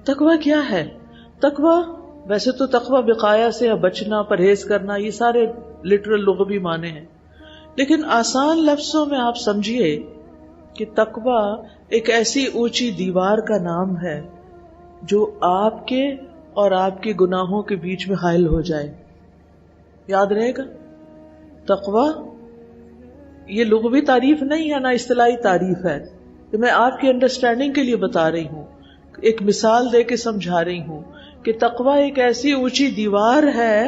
تقوی کیا ہے؟ تقوی ویسے تو تقوی وقایا سے بچنا، پرہیز کرنا، یہ سارے لٹرل لغوی معنی ہیں، لیکن آسان لفظوں میں آپ سمجھیے کہ تقوی ایک ایسی اونچی دیوار کا نام ہے جو آپ کے اور آپ کے گناہوں کے بیچ میں حائل ہو جائے. یاد رہے گا، تقوی یہ لغوی تعریف نہیں ہے، نہ اصطلاحی تعریف ہے، کہ میں آپ کی انڈرسٹینڈنگ کے لیے بتا رہی ہوں، ایک مثال دے کے سمجھا رہی ہوں کہ تقوی ایک ایسی اونچی دیوار ہے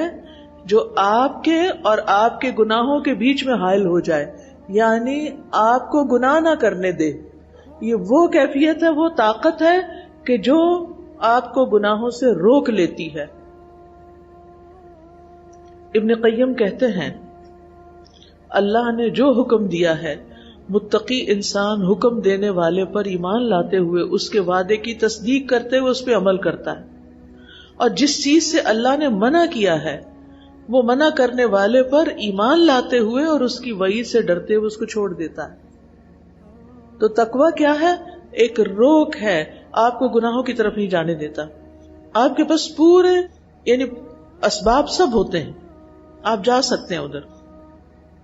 جو آپ کے اور آپ کے گناہوں کے بیچ میں حائل ہو جائے، یعنی آپ کو گناہ نہ کرنے دے. یہ وہ کیفیت ہے، وہ طاقت ہے کہ جو آپ کو گناہوں سے روک لیتی ہے. ابن قیم کہتے ہیں اللہ نے جو حکم دیا ہے متقی انسان حکم دینے والے پر ایمان لاتے ہوئے اس کے وعدے کی تصدیق کرتے ہوئے اس پہ عمل کرتا ہے، اور جس چیز سے اللہ نے منع کیا ہے وہ منع کرنے والے پر ایمان لاتے ہوئے اور اس کی وعید سے ڈرتے ہوئے اس کو چھوڑ دیتا ہے. تو تقوی کیا ہے؟ ایک روک ہے، آپ کو گناہوں کی طرف نہیں جانے دیتا. آپ کے پاس پورے یعنی اسباب سب ہوتے ہیں، آپ جا سکتے ہیں ادھر،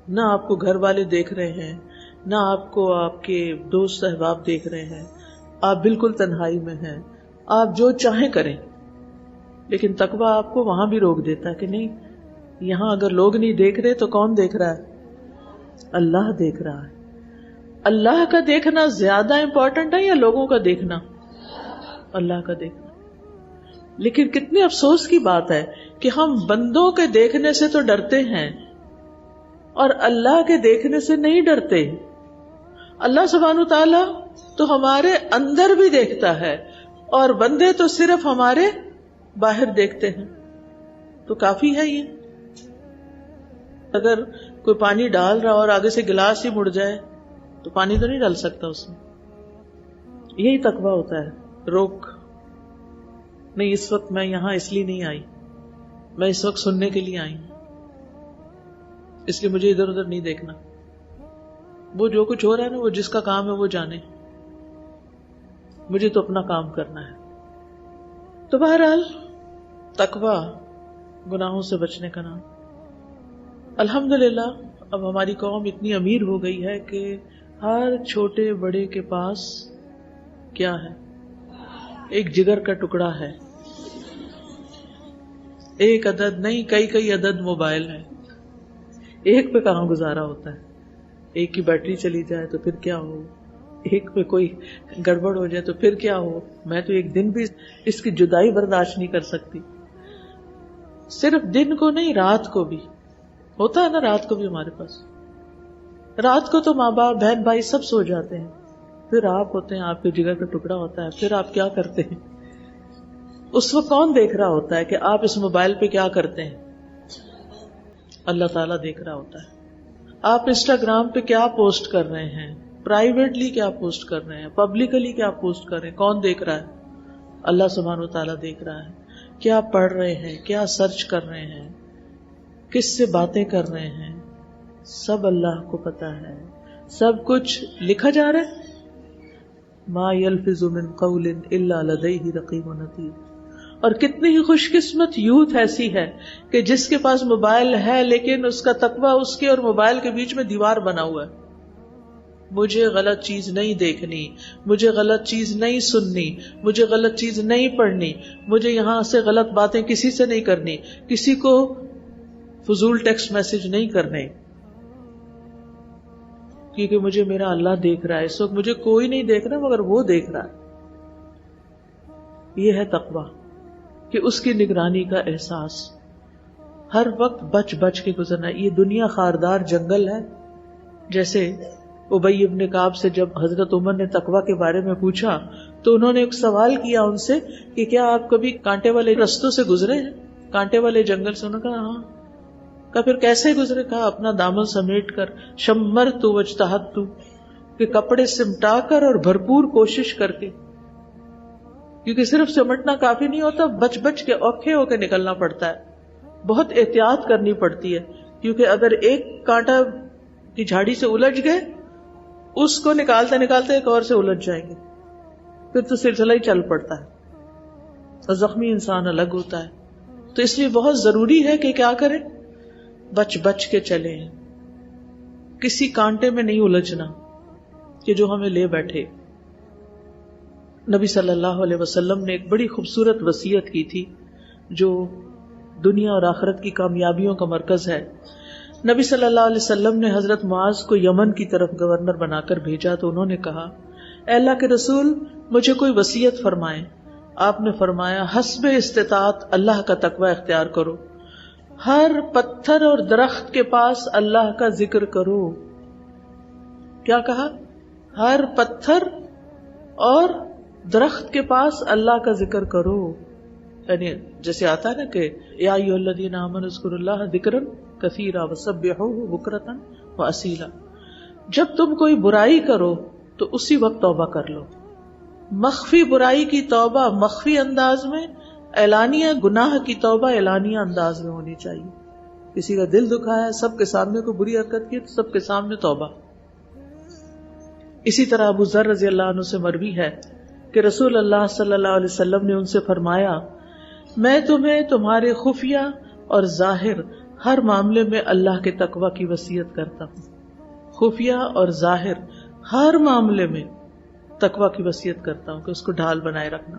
نہ آپ کو گھر والے دیکھ رہے ہیں، نہ آپ کو آپ کے دوست احباب دیکھ رہے ہیں، آپ بالکل تنہائی میں ہیں، آپ جو چاہیں کریں. لیکن تقوی آپ کو وہاں بھی روک دیتا ہے کہ نہیں، یہاں اگر لوگ نہیں دیکھ رہے تو کون دیکھ رہا ہے؟ اللہ دیکھ رہا ہے. اللہ کا دیکھنا زیادہ امپورٹنٹ ہے یا لوگوں کا دیکھنا؟ اللہ کا دیکھنا. لیکن کتنے افسوس کی بات ہے کہ ہم بندوں کے دیکھنے سے تو ڈرتے ہیں اور اللہ کے دیکھنے سے نہیں ڈرتے. اللہ سبحانہ وتعالی تو ہمارے اندر بھی دیکھتا ہے اور بندے تو صرف ہمارے باہر دیکھتے ہیں. تو کافی ہے یہ. اگر کوئی پانی ڈال رہا اور آگے سے گلاس ہی مڑ جائے تو پانی تو نہیں ڈال سکتا اس میں. یہی تقویٰ ہوتا ہے، روک. نہیں، اس وقت میں یہاں اس لیے نہیں آئی، میں اس وقت سننے کے لیے آئی ہوں، اس لیے مجھے ادھر ادھر نہیں دیکھنا. وہ جو کچھ ہو رہا ہے نا، وہ جس کا کام ہے وہ جانے، مجھے تو اپنا کام کرنا ہے. تو بہرحال تقویٰ گناہوں سے بچنے کا نام. الحمدللہ اب ہماری قوم اتنی امیر ہو گئی ہے کہ ہر چھوٹے بڑے کے پاس کیا ہے؟ ایک جگر کا ٹکڑا ہے. ایک عدد نہیں، کئی عدد موبائل ہے. ایک پہ کہاں گزارا ہوتا ہے؟ ایک کی بیٹری چلی جائے تو پھر کیا ہو، ایک پہ کوئی گڑبڑ ہو جائے تو پھر کیا ہو. میں تو ایک دن بھی اس کی جدائی برداشت نہیں کر سکتی. صرف دن کو نہیں، رات کو بھی ہوتا ہے نا. رات کو بھی ہمارے پاس، رات کو تو ماں باپ بہن بھائی سب سو جاتے ہیں، پھر آپ ہوتے ہیں، آپ کے جگر کا ٹکڑا ہوتا ہے. پھر آپ کیا کرتے ہیں؟ اس وقت کون دیکھ رہا ہوتا ہے کہ آپ اس موبائل پہ کیا کرتے ہیں؟ اللہ تعالیٰ دیکھ رہا ہوتا ہے. آپ انسٹاگرام پہ کیا پوسٹ کر رہے ہیں، پرائیویٹلی کیا پوسٹ کر رہے ہیں، پبلکلی کیا پوسٹ کر رہے ہیں، کون دیکھ رہا ہے؟ اللہ سبحانہ و تعالیٰ دیکھ رہا ہے. کیا پڑھ رہے ہیں، کیا سرچ کر رہے ہیں، کس سے باتیں کر رہے ہیں، سب اللہ کو پتا ہے. سب کچھ لکھا جا رہا ہے. ما یلفظ من قول الا لدیہ رقیب عتید. اور کتنی ہی خوش قسمت یوتھ ایسی ہے کہ جس کے پاس موبائل ہے لیکن اس کا تقویٰ اس کے اور موبائل کے بیچ میں دیوار بنا ہوا ہے. مجھے غلط چیز نہیں دیکھنی، مجھے غلط چیز نہیں سننی، مجھے غلط چیز نہیں پڑھنی، مجھے یہاں سے غلط باتیں کسی سے نہیں کرنی، کسی کو فضول ٹیکسٹ میسج نہیں کرنے، کیونکہ مجھے میرا اللہ دیکھ رہا ہے. اس وقت مجھے کوئی نہیں دیکھ رہا مگر وہ دیکھ رہا ہے. یہ ہے تقویٰ کہ اس کی نگرانی کا احساس. ہر وقت بچ بچ کے گزرنا. یہ دنیا خاردار جنگل ہے. جیسے ابی ابن کعب سے جب حضرت عمر نے تقویٰ کے بارے میں پوچھا تو انہوں نے ایک سوال کیا ان سے کہ کیا آپ کبھی کانٹے والے رستوں سے گزرے ہیں، کانٹے والے جنگل سے؟ انہوں نے کہا ہاں. کہا پھر کیسے گزرے؟ کہا اپنا دامن سمیٹ کر، شمرت واجتہدت، کہ کپڑے سمٹا کر اور بھرپور کوشش کر کے. کیونکہ صرف سمٹنا کافی نہیں ہوتا، بچ بچ کے اوکھے ہو کے نکلنا پڑتا ہے. بہت احتیاط کرنی پڑتی ہے، کیونکہ اگر ایک کانٹا کی جھاڑی سے الجھ گئے، اس کو نکالتے نکالتے ایک اور سے الجھ جائیں گے، پھر تو سلسلہ ہی چل پڑتا ہے. اور زخمی انسان الگ ہوتا ہے. تو اس لیے بہت ضروری ہے کہ کیا کریں، بچ بچ کے چلیں، کسی کانٹے میں نہیں الجھنا کہ جو ہمیں لے بیٹھے. نبی صلی اللہ علیہ وسلم نے ایک بڑی خوبصورت وصیت کی تھی جو دنیا اور آخرت کی کامیابیوں کا مرکز ہے. نبی صلی اللہ علیہ وسلم نے حضرت معاذ کو یمن کی طرف گورنر بنا کر بھیجا تو انہوں نے کہا، اے اللہ کے رسول مجھے کوئی وصیت فرمائیں. آپ نے فرمایا، حسب استطاعت اللہ کا تقوی اختیار کرو، ہر پتھر اور درخت کے پاس اللہ کا ذکر کرو. کیا کہا؟ ہر پتھر اور درخت کے پاس اللہ کا ذکر کرو. یعنی جیسے آتا ہے نا کہ یا ایھا الذین آمنوا اذکروا اللہ ذکرا کثیرا وسبحوہ بکرۃ واصیلا. جب تم کوئی برائی کرو تو اسی وقت توبہ کر لو. مخفی برائی کی توبہ مخفی انداز میں، اعلانیہ گناہ کی توبہ اعلانیہ انداز میں ہونی چاہیے. کسی کا دل دکھایا، سب کے سامنے کوئی بری حرکت کی تو سب کے سامنے توبہ. اسی طرح ابو ذر رضی اللہ عنہ سے مروی ہے کہ رسول اللہ صلی اللہ علیہ وسلم نے ان سے فرمایا، میں تمہیں تمہارے خفیہ اور ظاہر ہر معاملے میں اللہ کے تقوی کی وصیت کرتا ہوں. خفیہ اور ظاہر ہر معاملے میں تقوی کی وصیت کرتا ہوں کہ اس کو ڈھال بنائے رکھنا.